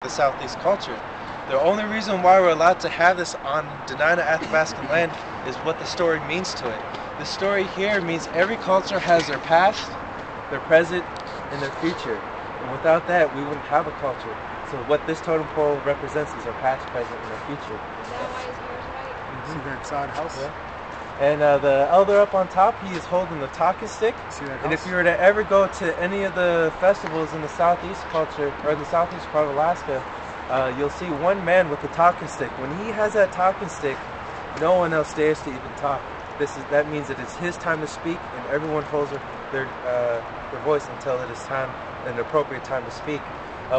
the Southeast culture. The only reason why we're allowed to have this on Dena'ina Athabascan land is what the story means to it. The story here means every culture has their past, their present, and their future. And without that, we wouldn't have a culture. So what this totem pole represents is our past, present, and our future. Is that why his hair is white? See that side house? Yeah. And the elder up on top, he is holding the talking stick. See that house? And if you were to ever go to any of the festivals in the Southeast culture, or the Southeast part of Alaska, you'll see one man with the talking stick. When he has that talking stick, no one else dares to even talk. That means that it's his time to speak, and everyone holds their voice until it is time, an appropriate time to speak.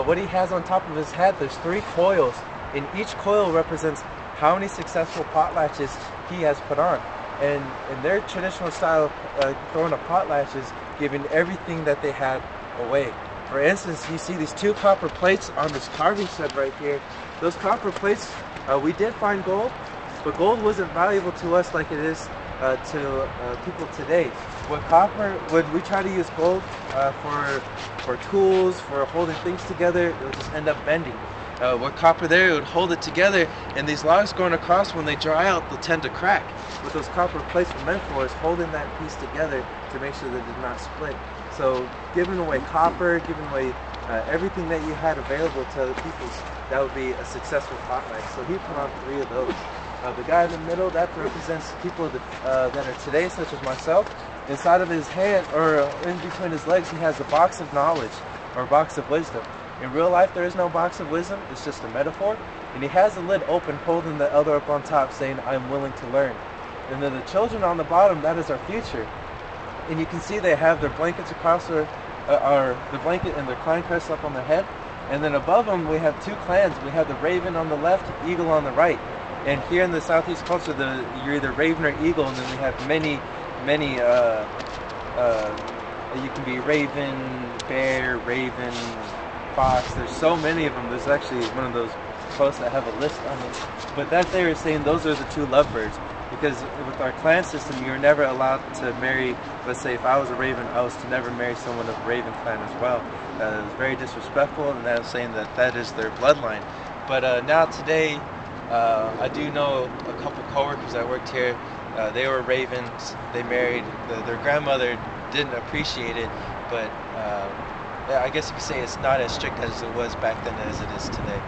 What he has on top of his head, there's 3 coils, and each coil represents how many successful potlatches he has put on. And in their traditional style of throwing up potlatches, giving everything that they had away. For instance, you see these 2 copper plates on this carving set right here. Those copper plates, we did find gold, but gold wasn't valuable to us like it is to people today. When we try to use gold for tools, for holding things together, it would just end up bending. With copper there, it would hold it together, and these logs going across, when they dry out, they'll tend to crack. What those copper plates were meant for is holding that piece together to make sure that it did not split. So giving away copper, giving away everything that you had available to other people, that would be a successful potlatch. So he put on 3 of those. The guy in the middle, that represents people that are today, such as myself. Inside of his hand, or in between his legs, he has a box of knowledge, or a box of wisdom. In real life, there is no box of wisdom, it's just a metaphor. And he has the lid open, holding the elder up on top, saying, I'm willing to learn. And then the children on the bottom, that is our future. And you can see they have their blankets across the blanket and their clan crest up on their head. And then above them, we have 2 clans. We have the raven on the left, eagle on the right. And here in the Southeast culture, you're either raven or eagle, and then we have many, you can be raven, bear, raven, fox. There's so many of them. There's actually one of those posts that have a list on it. But that there is saying those are the 2 lovebirds. Because with our clan system, you're never allowed to marry, let's say if I was a raven, I was to never marry someone of raven clan as well. It's very disrespectful, and that's saying that is their bloodline. But now today, I do know a couple coworkers that worked here. They were ravens. They married. Their grandmother didn't appreciate it, but I guess you could say it's not as strict as it was back then as it is today.